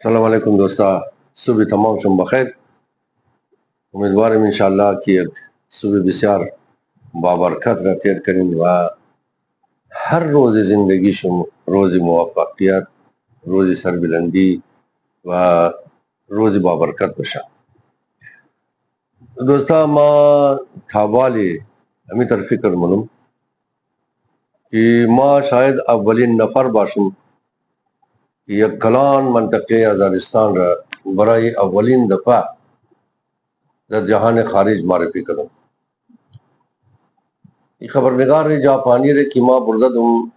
السلام علیکم دوستا. صبح تمام شم بخیر. امیدوارم انشاءالله که یک صبح بسیار بابرکت را تیر کنیم و هر روز زندگیشون روز موفقیت، روز سربلندی و روز بابرکت بشه. دوستا ما تابالی همی تر فکر منم که ما شاید اولین نفر باشم که یک کلان منطقه ازادستان را برای اولین دفعه در جهان خارج معرفی کردم. این خبرنگار جاپانی ره که ما بردم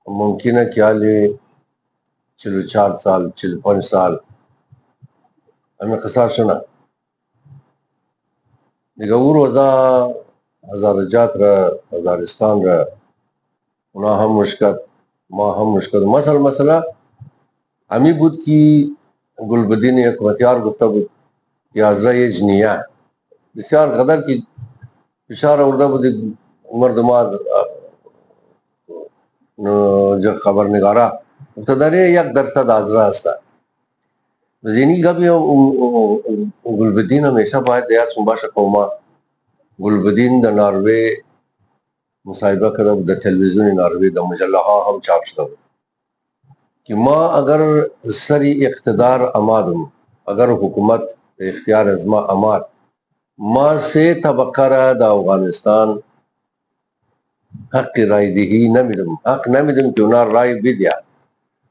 ممکنه که حالی 44 سال 45 سال همه قصار شنا دیگه او روزا هزارجات را هزارستان را اونا هم مشکل ما هم مشکل مثلا همی بود که گلبدین یک متیار گفته بود که ازرای جنیه بسیار قدر که فشار ارده بود مردمان جو خبرنگارا گفته داره 1% ازرا هسته زینی گبی گلبدین همیشه باید دیاد باشه که ما گلبدین در ناروی مصاحبه کرده بود در تلویزیون ناروی در مجله ها هم چاپ شده بود که ما اگر سری اقتدار آمادم، اگر حکومت اختیار از ما آماد، ما 3 طبقه را در افغانستان حق رای دهی نمیدم، حق نمیدم که اونا رای بدیا.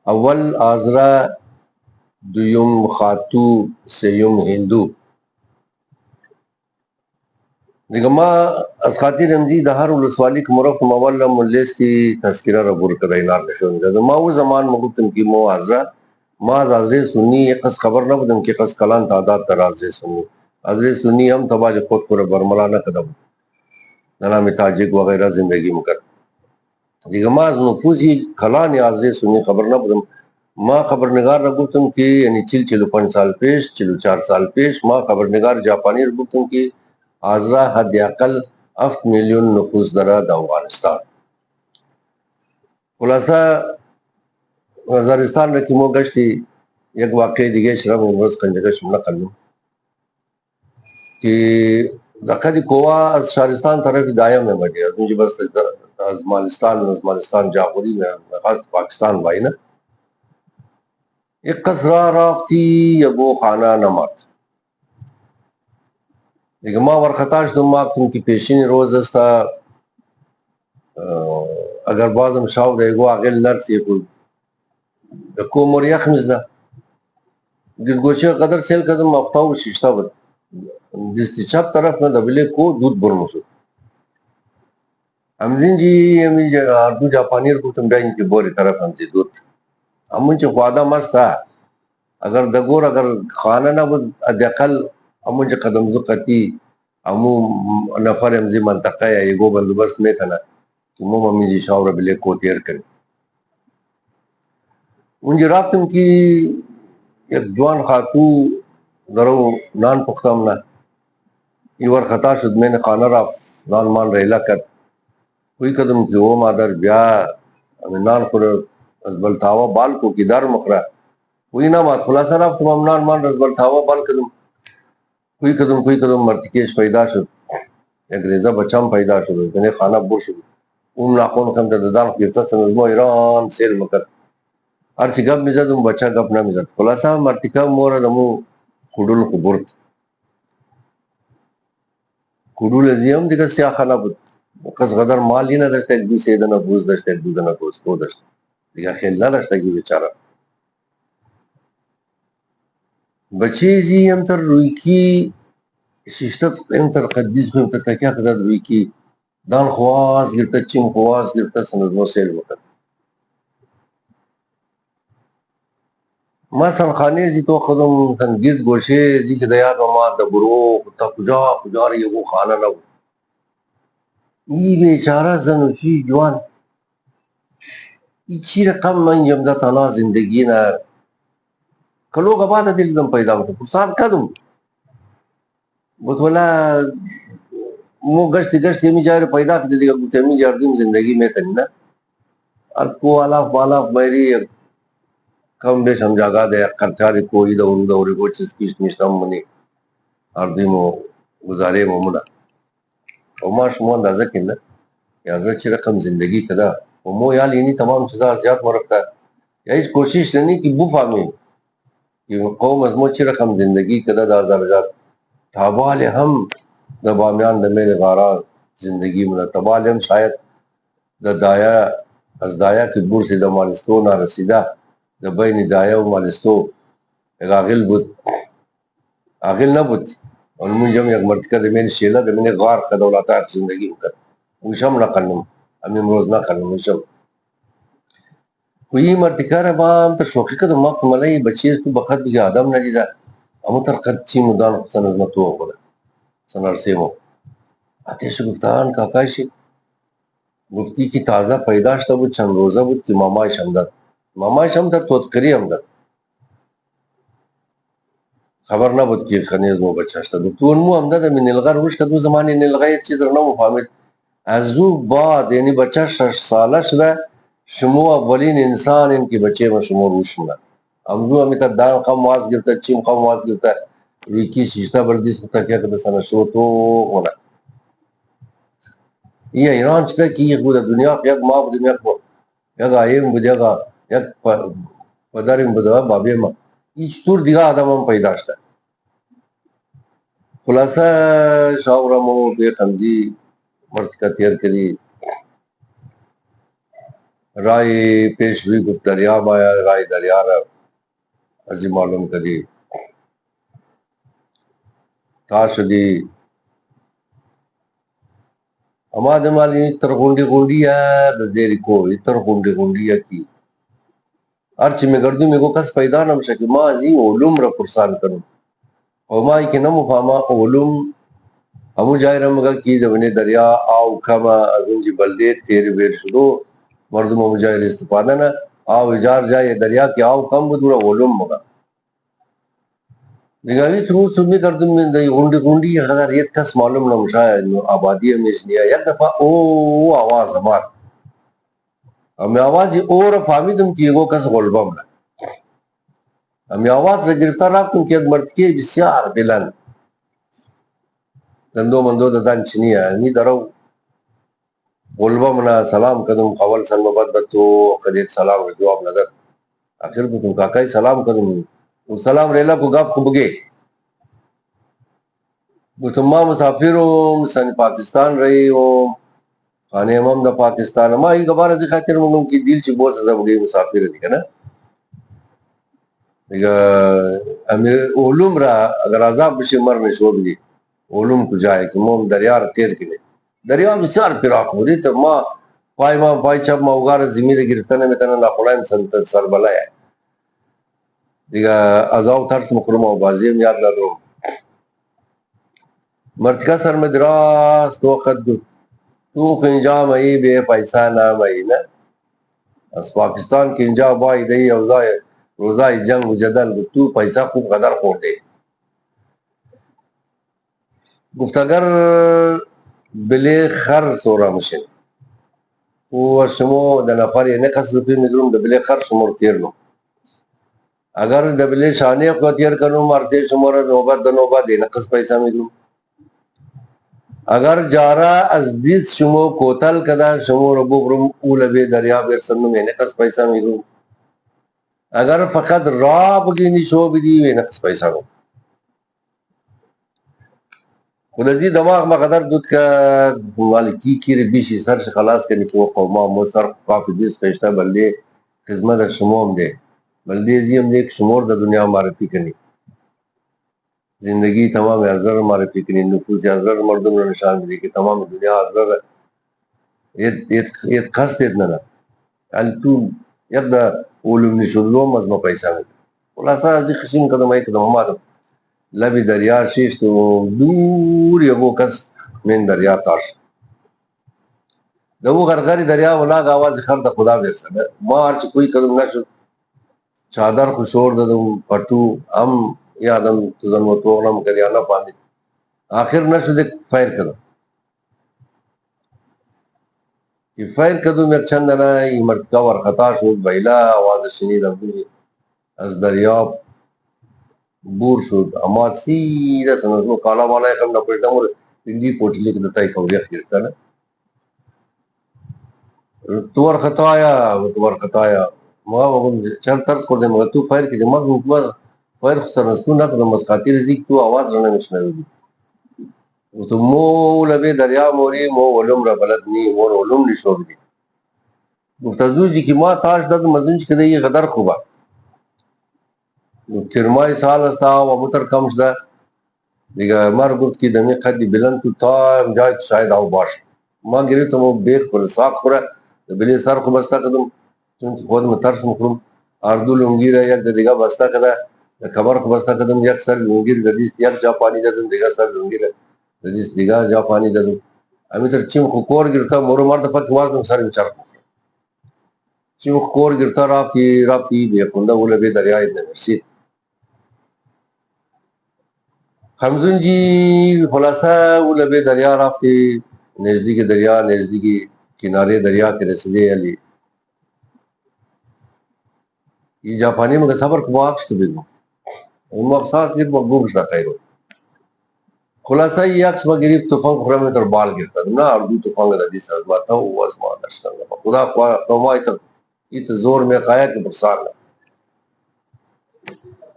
اول آزرا، دویم خاتو، سیوم هندو. دیگه ما از خاطر امزی در هر ولسوالی که مرفتم اول هم لیستی تذکره را بور کده اینار نشون میده. ما او زمان مگفتم که ما از حضرت سنی یک قصد خبر نبودم که قصد کلان تعداد در حضرت سنی. حضرت سنی هم تباج خود پر برملا نکده بود، نام تاجک وغیرہ زندگی مکرد. دیگه ما از نفوذی کلان حضرت سنی خبر نبودم. ما خبرنگار را گفتم که یعنی 45 سال پیش 44 سال پیش ما خبرنگار جاپانی را گفتم که آزرا حد اقل 7 میلیون نفوس داره در افغانستان. خلاصه وزارستان را که ما گشتی یک واقع دیگه شرم امروز کنجگش نقلم که دقیقی قوا از شهرستان طرف دایم میں بڑی از مجھے بس از مالستان جاغوری میں خاص پاکستان بائی نا ایک قصرہ راقتی یبو خانہ نمات دیگه ما ورخطاش دم ما کن که پیشین روز استا اگر بازم شاو دیگو آقل نرسی کن دکو موریخ مزده گلگوشه قدر سیل کدم مفتاو ششتا بود دستی چپ طرف نه دبلی کو دود برموشو همزین جی همی اردو جاپانی رو گفتم بیاین که بوری طرف همزی دود همون چه خواده مستا اگر دگور اگر خانه نبود ادقل همون چه قدم زقتی همون نفر همزی منطقه یا یگو بندوبست میکنه که مو همیزی شاور بلی کو تیر کنی. اونجا رفتم که یک جوان خاتو درو نان پختم نه ایور خطا شد میں نے خانه رفت نان مان ریلا کرد کوئی قدم که او مادر بیا نان خور از بلتاوا بال کو کی در مخرا کوئی نہ مات خلاصہ رفتم هم نان مان از بلتاوا بال کدم کوئی قدم مرتکیش پیدا شد یک ریزه بچم پیدا شد میں خانه بور شد اون ناخون خم ددان گرفته سنزمو ایران سیل مکد هرچی گپ میزدم بچه گپ نمیزد. خلاصه مرتکه مورد همو کودول کو برد کودول ازیم دیگه سیاخه نبود کس قدر مالی نداشته یک دو سه دنه بوز داشته یک دو دنه گوسپو داشته دیگه خیل نداشته که بیچاره بچیزی هم تر روی کی شیشتت هم تر قدیس هم تر تکیه قدر روی کی دان خواست گرفته چیم خواست گرفته سنزمو سیل مکد ما سنخانه زی تو خودم سنگید گوشه زی که دیاد و ما دبرو تا کجا رہی وہ خانه نبود ای بیچاره زنوشی جوان ای چی رقم من جمده تانا زندگی نه کلو گباتا دلدم پیدا ہوتا پرسان کدم گوت والا مو گشتی ہمی جائر پیدا کتی دیگا گوت ہمی جاردیم زندگی میں تنی نا ارد کو آلاف بالاف میری کم بیش هم جاگا ده قرطاری کوی ده ورو ده وری گوچس کیش نیشتم منی اردیمو گزاره مومنا و ما شما اندازه کنه یا زه چی رقم زندگی کده و مو یال اینی تمام چیزا زیاد مرکتا یا هیچ کوشش نہیں کہ بفهمی کہ قوم از مو چی رقم زندگی کده دا درجات تابال هم د بامیان د میل غارا زندگی من تبال هم شاید د دایا از دایا کی بور سے د مالستو نا رسیدہ د بین دایا و مالستو ایک آغل بود آغل نہ بود اور من جم یک مرتکہ د میل شیلہ د میل غار خدولاتا زندگی مکر وشم نہ کنم امیم روز نہ کنم وشم کوئی مرتکہ ربام تا شوقی کدو مقت ملائی بچیز تو بخط بگی آدم نجیدہ امو تر قد چی مدان سن از متو ہوگا سن ارسیمو آتیش گفتان کاکایشی گفتی کی تازہ پیداشتا بود چند روزہ بود کی مامای شمدد مامای شمدد توتکری امدد خبر نہ بود کی خنیز مو بچاشتا دکتور مو امدد من نلغا روش کدو زمانی نلغا یہ چیز رنو مفامد ازو بعد یعنی بچہ 6 سالہ شدہ شمو اولین انسان ان کی بچے میں شمو روش منا امدو امیتا دان خم واز گرتا چیم خم واز گرتا ویکی شیشتا بردیس متا کیا کتا سنا شو تو ہونا یہ ایران چتا کی یک بودا دنیا یک ماں دنیا کو یک آئیم بود یک پدرم بودا بابی ما ایچ طور دیگا آدم ہم پیداشتا خلاصہ شاورمو بے خمزی مرد کا تیر کری رائے پیش ہوئی کو دریاب آیا رائے دریا رہا ازی معلوم کری تا شدی اما دمالی تر گونڈی گونڈی ہے دیری کو تر گونڈی گونڈی ہے کی ارچی میں گردو میں کو کس پیدا نم شکی ما ازی علوم را پرسان کروں او ما ایک نمو فاما علوم ہمو جائے رمگا کی دبنے دریا آو کما ازن جی بلدے تیر بیر شدو مردم ہمو جائے استفادہ نا آو اجار جائے دریا کی آو کم بدورا علوم مگا نگاوی سمو سمی کردم من دی گونڈی گونڈی خدار یہ کس معلوم نہ مشاہد آبادی ہمیش نیا یک دفعہ او آواز ہمار ہمیں آوازی اور فامیدم کی وہ کس غلبم نا ہمیں آواز را گرفتار رفتم کی ایک مرتکی بسیار بلند دندو مندو ددان چنی ہے ہمی درو غلبم نا سلام کدم خول سن مباد بتو قدیت سلام را جواب ندر آخر بتم کاکای سلام کدم سلام ریلا کو گاپ خوبگے بتم ما مسافر ہوں سن پاکستان رہی ہوں خانے امام دا پاکستان ما ہی گبار ازی خاطر مگم کی دیل چی بہت سزا بگئی مسافر دی کنا امیر علوم را اگر عذاب بشی مر نشو بگی علوم کو جائے کہ موم دریا را تیر کنے دریا بسیار پیراک ہو دی تو ما پائی چپ ما اگار زمین گرفتنے میں تنہ ناخلائم سر بلائے دیگا ازاو ترس مکرم و بازیم یاد لدو مرتکہ سر میں دراست وقت دو تو خنجام ای بے پیسہ نام ای نا از پاکستان کی انجا بائی دی روزائی جنگ و جدل تو پیسہ خوب قدر خور دے گفت اگر بلے خر سورا مشن و شمو د نفر یې نقص روپی مدروم د بلے خر شمور تیر نو اگر د بلے شانے کو تیر کنو مارتے شمور نوبت د نوبت دے نقص پیسہ مدروم اگر جارا از دیس شمو کوتل کدا شمو ربو برم اولبے دریا بیر سنو میں نقص پیسہ مدروم اگر فقط راب گینی شو بھی وے نقص پیسہ مدروم ولذی دماغ ما قدر دود کا مالکی کی ربیشی سر سے خلاص کرنی کو قوما مو سر کافی دیس خیشتہ بلدے خدمت شموم دے بلدے زیم دے شمور دا دنیا معرفی کنی زندگی تمام ازر معرفی کنی نفوس ازر مردم نے نشان دی کہ تمام دنیا ازر ایت خست اتنا نا ال تو یک دا علوم نشدلو مزم پیسہ میں خلاصہ ازی خشین قدم ایک قدم ہمارا لبی دریا شیش تو دور یگو کس من دریا تاش دو غرغری دریا ولا آواز خر دا خدا بیرسن مارچ کوئی قدم نہ شد چادر خوشور ددم پٹو ہم یادم تزن و توغنم کریانا پاندی آخر نہ شد ایک فائر کدم کہ فائر کدم ایک چندنا ای مرتکا ورخطا شد بیلا آواز شنید ابدوی از دریاب بور شد اما سیده سنزمو کالا بالا خم نپشتم و پندی پوچلی که دتای کوریخ گرفتن تو ورخطایا ما بگم چند ترس کردم مگر تو فایر کردی ما بگم فایر سرنستو نکنم از خاطر زیگ تو آواز رنه میشنویدی و تو مو لبه دریا موری مو علوم را بلد نی مو علوم نشو بدی گفت از جی که ما تاش داد مزونج که دیگه قدر خوبه ترمای سال استا و متر کمش ده دیگه مر گفت که دمی قدی بلند تو تا جای شاید او باش ما گرفتم و بیگ پر ساق خوره بلی سر خوب بسته کدم چون خود مترس مخروم اردو لونگی را یک دیگه بسته کده کمر خوب بسته کدم یک سر لونگی را دیست یک جا پانی دادم دیگه سر لونگی را دیست دیگه جا پانی دادم امی تر چیم خور گرفته مورو مرد پاک ماردم سر میچرخ چیم خور گرفته رابطی بیکنده اوله بی دریای نرسید همزون جی خلاصه اوله بی دریا رابطی نزدیک دریا نزدیک کناره دریا که رسیده علی یہ جاپانی مگه صبر کو واقش تو بگو اون اقصاص یہ مقبوب شده خیرو خلاصه یہ عکس با گریب تفنگ خورم تر بال گرفتا نه اردو تفنگ دا دیست از باتا او از ما داشتن خدا قوما ایت زور میں خوایا که برسان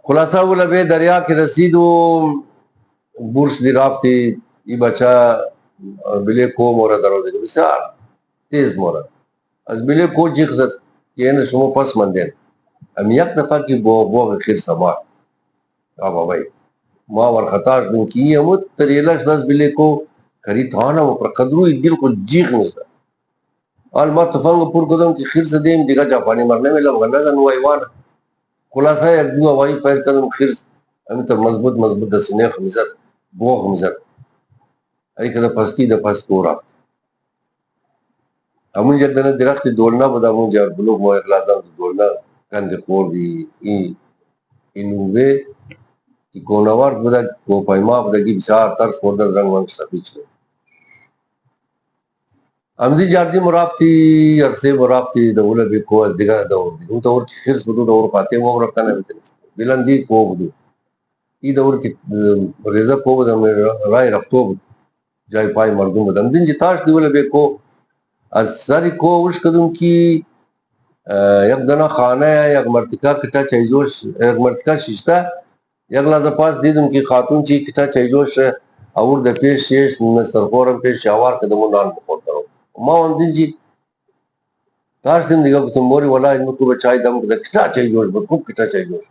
خلاصه وہ لبے دریا کے رسید و بورس دی رابطی ای بچا بلے کو مورا درو دیگه بسیار تیز مورا از بلے کو جیخ زد که این شما پس مندین ام یک دفعه که بو خیر سما آبا بھائی ما ورخطاش دن کی امت تریلش دس بلے کو کری تھانا و پر قدرو دل کو جیخ نستا آل ما تفنگ پور کدم کی خیر سے دیم دیگا جاپانی مرنے میں لم غنہ زن وائوان خلاصہ یک دو ہوائی پیر کدم خیر امی تا مضبوط دسنے خمیزت بو خمیزت ای کدا پسکی دا پس کورا امون جد دن درخت دولنا بدا امون جار بلوگ مو اقلازم دولنا کند خور دی اینووے کی کونوار بدا کو پایما بدا کی بسیار ترس خوردد رنگ ونگ سفید شد امزی جاردی مرافتی عرصه مرافتی دوله بی کو از دیگر دور دی اون دور کی خرس بدو دور پاتے وہ رکھتا نمیتنی بلندی کو بدو ای دور کی ریزا کو بدو رای رفتو بدو جای پای مردم بدو امزین جتاش دوله بی کو از ساری کو وش کدوم کی یک دنا خانه یک مرتکا کتا چایجوش یک مرتکا ششتا یک لحظه پاس دیدم که خاتون چی کتا چایجوش اور د پیش شیش نسترخورم پیش شاوار کدمون نان بخورتا رو ما وندین جی تاش دیم دیگه گفتم موری والا این کو بچای دم کدا کتا چایجوش بود خوب کتا چایجوش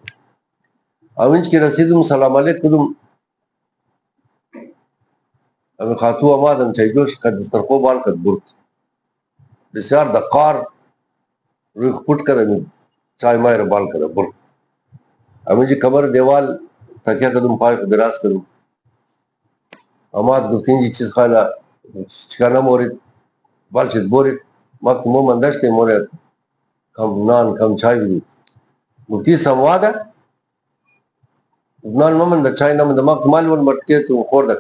اوینچ کی رسیدم سلام علیک کدم امی خاتو آمادم چایجوش کد نسترخو بال کد برد بسیار دقار روی خپوٹ کدم چای مای رو بال کدم برد امی جی کمر دیوال تکیا کدم پای کو دراز کدم اماد گفتین جی چیز خالا چکانا مورید بالشت بورید وقت مو مندشتی مورید کم نان کم چای بدید گفتی سمواده نان ممنده چای نمنده وقت مالی ون مرتکه تو خوردک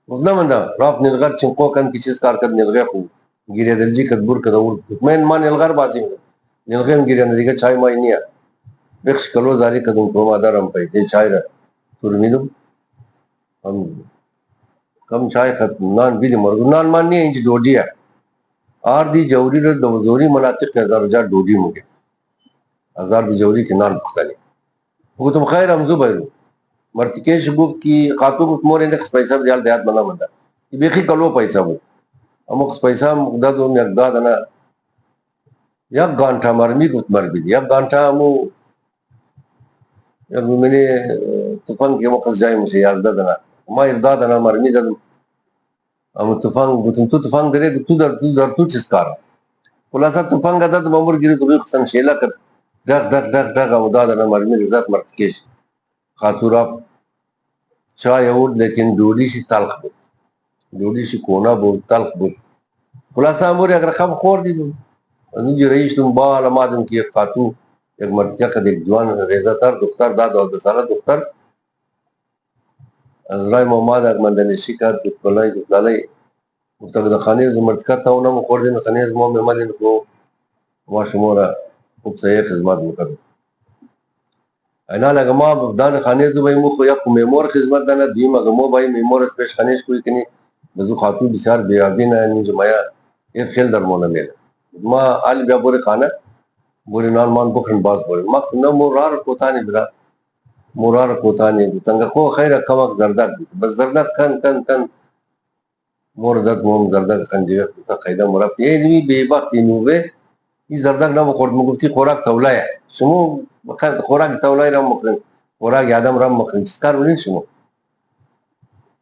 گفت نمنده راف نلغر چنقو کن کی چیز کار کد نلغه خو گیره دلجی کد بور کد اول من ما نلغر بازی مده نلغه گیره ندیگه چای مای نیا بخش کلو زاری کدم تو ما دارم پای دی چای را ترمیدم ہم کم چای ختم نان بیدی مرگو نان مان نہیں انچ ڈوڈی ہے آر دی جوری رو دوری مناطق ہزار جار ڈوڈی مگے ہزار دی جوری کے نان پختانی وہ تم خیر ہمزو بھائیرو مرتکیش گفت کی خاتو گفت مور اندکس پیسہ بیال دیات منا مندا یہ بیخی کلو پیسہ بو امکس پیسہ مقدد و مقداد انا یک گانٹا مرمی گفت مر بیدی یک گانٹا امو یک میں نے تفنگ کے مقصد جائے مجھے یازدہ دنا ما ارداد انا مرمی دادم اما تفنگ گفتم تو تفنگ درے تو در تو چیز کارا خلاصہ تفنگ داد ممر گیری تو بیخ شیلا کر ڈک ڈک ڈک ڈک اما داد انا مرمی رزاق مرتکیش خاتورا چای اود لیکن ڈوڈی شی تلخ بود ڈوڈی شی کونا بود تلخ بود خلاصہ اموری اگر خم خور دی بود نجی رئیش دن بال امادن کی ایک خاتو ایک مرتکہ کد ایک جوان ریزہ تر دختر داد و دسالہ دختر از رای محمد اک مندنشی کرد دکتلائی گفتگ دا خانیز مرتکہ تا اونا مخوردین خانیز مو میمالین کو ما شمورا خوب صحیح خدمات مکرد اینا لگما دان خانه زو بای مخ یک میمور خدمت دانه دیم اگمو بای میمور پیش خانهش کوی کنی بزو خاطو بسیار بیابین اینجا مایا این خیل در مونه میره ما آلی بیا بوری خانه بوری نان مان بخرن باز بوری ما کنه مرار کوتانی برا مرار کوتانی تنگه خو خیر کمک زردک بس زردک کن موردت موم زردک خنجیه تا قیده مرفت یه نیمی بیباقی نوبه این زردک نمو خورد مگفتی خوراک تولایه شما خوراک تولای رم مخرن خوراک آدم رم مخرن چیز کار بودین شما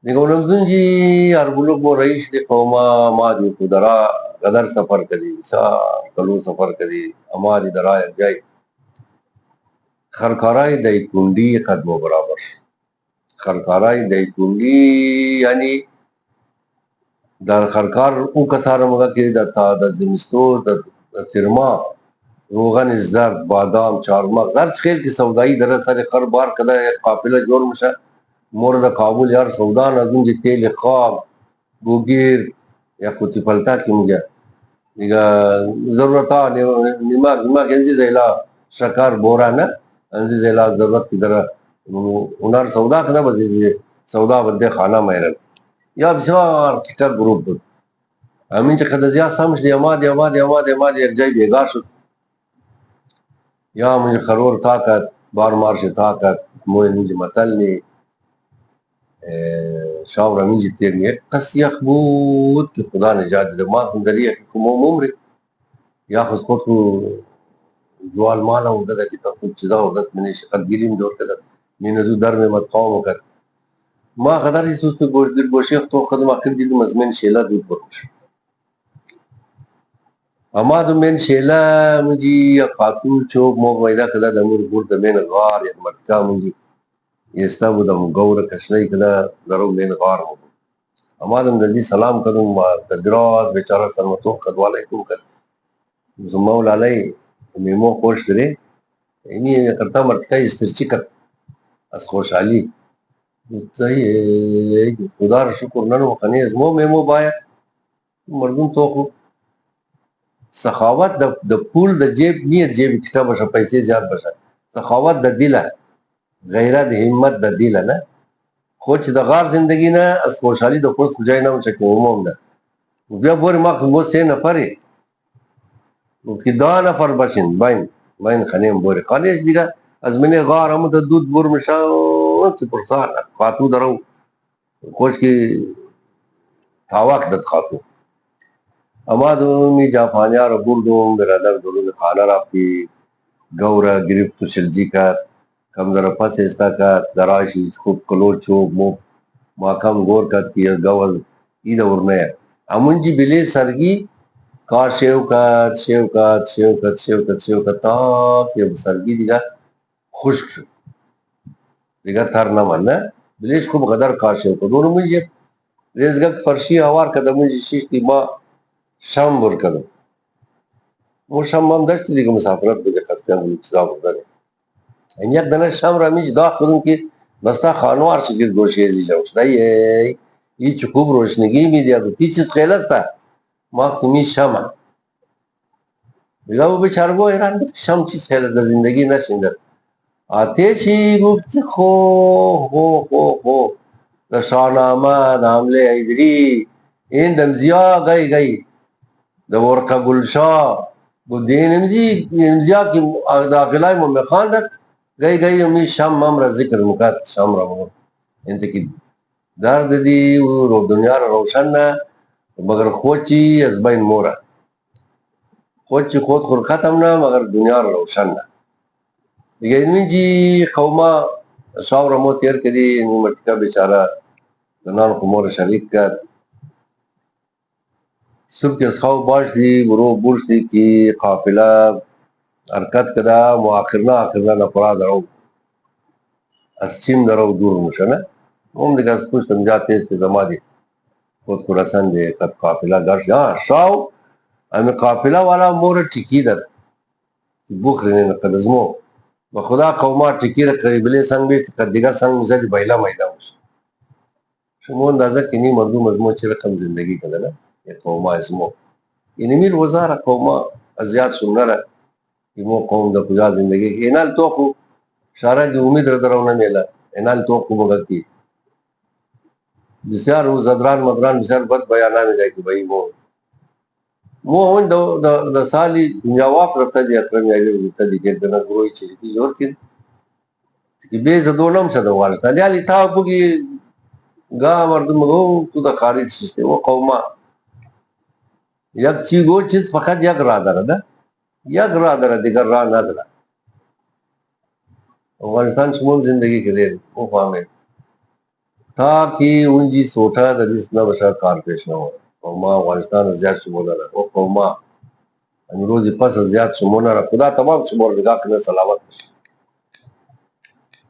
دیگه اونم زنجی اربولوک مو رئیس دی قوما ما دی کدرا قدر سفر کردی سار کلو سفر کردی اما دی درا یک جای خرکارای دی کندی قدم و برابر خرکارای دی کندی یعنی در خرکار او کسار مگه که در زمستو در ترما روغن زرد بادام چارمغز هر خیل کی سودایی در سر خر بار کده یک قافله جور مشه مورد کابل یار سودان از اون تیل خواب گوگیر یا کوتی پلتا کی مگه دیگه ضرورت ها نیما کنزی زیلا شکر بورا نه انزی زیلا ضرورت کی در اونار سودا کده بزیزی سودا بده خانه میرن یا بسیار کتر گروپ بود همین چه خد زیاد سمش دی اماد یک جای بیگار شد یا مجھے خرور طاقت بار مارش طاقت موی مجھے متلنی شاور مجھے تیرنی ایک قص یخ بود که خدا نجات ده ما کن دریه که کموم عمری یا خود خود کو جوال مالا ہوتا دا کتا خود چیزا ہوتا منی شقت گیریم دور کتا می نزو در میں مد قوم کر ما قدر ہی سوست دل گوشیخ تو خدم آخر دیدو مزمین شیلا دود برکش اما دو من شیلا مجھے خاتون چوک موگ ویدہ کدا دمور بور دمین غار یک مرکا مجھے یستا بود دم گور کشنی کدا درو من غار مجھے اما دم دلی سلام کروں ما تدراز بیچارہ سرمتو خدوالی کم کر زمول علی میمو خوش درے اینی کرتا مرکا استرچی کر از خوشحالی خدا را شکر ننو خنی از مو میمو بایا مردم تو خو سخاوت د پول د جیب نیت جیب کتاب بشه پیسې زیات بشه سخاوت د دله غیرت همت د دله نه خو چې د غار زندگی نه از خوشحالی د خوش جای نه چکه عموم ده بیا بوری ما خو سه نفری که دا نفر باشین باین خنیم بوری خانیش دیگه از منی غار همو د دود بور مشا که پرسان خاتو درو خوش که تاواک دد خاتو اما دومی جاپانیا رو بردم برادر دلون خانه رفتی گورا گرفت تو شلجی کرد کم در پس ایستا کرد دراشی خوب کلور چوب مو ما کم گور کرد که گول ای دورنه امون جی بلی سرگی کار شیو کرد تا که سرگی دیگه خشک شد دیگه تر نمان نه بلیش خوب قدر کار شیو کرد دونو منجی ریزگک فرشی آوار کرد منجی شیش دی ما شام بر کردم مو شام هم داشتی دیگه مسافرت بده خطیان بودی چیزا برداره این یک دنه شام را میج داخل کردم که بستا خانوار شکل گوشیزی جمع شده ای چه خوب روشنگی میدیا تو تی چیز خیل است ما کمی شام دیگه او بیچاره با ایران بود شام چیز خیل در زندگی نشینده آتشی گفت خو در شاهنامه در حمله ایدری این دمزیا گئی د ورقه گلشاه بودین امزیا کی داخلای مو میخواندن گئی می شام مام را ذکر مکات شام را مو انت کی درد دی و دنیا را روشن نه مگر خوچی از بین مورا خوچی خود خور ختم نه مگر دنیا را روشن نه دیگه این جی قوما شاور مو تیر کدی این مرتکا بیچاره زنان خمور شریک کرد صبح کے خواب باش دی برو برش دی کی قافلہ حرکت کدا مو آخرنا نپرا درو از چیم درو دور مشنه هم دیگه از پوش تنجا تیز تی زما دی خود کو رسن دی قد قافلہ گرش ها شاو امی قافلہ والا مور ٹکی در بخرین قد ازمو و خدا قوما ٹکی را قریبلی سنگ بیشت قد دیگه سنگ مزدی بیلا میدا مش شما اندازه کنی مردم ازمو چی رقم زندگی کنه نه قوما اسمو یعنی میر وزاره قوما ازیاد سنره که مو قوم دا کجا زندگی اینال تو خو شارع امید درونه میله انال تو کوبگتی بسیار زدران مدران بسیار بد بیانات میده که بھائی مو اون د سالی دنیا واف رفته دی اکرم یایو رفته دی که دنا گروی چیز کی جوړ کړي چې به زدونم څه دوال ته دی تا پوګي گا مردم گو تو د خارج سیستم او قومه یک چی گو چیز فقط یک را داره یک را داره دیگر را نداره افغانستان شمول زندگی کې دی او فهمه تا کی اونجی سوټه د دې نه بشا کار پیش نه و او ما افغانستان زیات شمول نه او قومه امروز پس زیات شمول نه خدا تمام شمول لگا کنه سلامت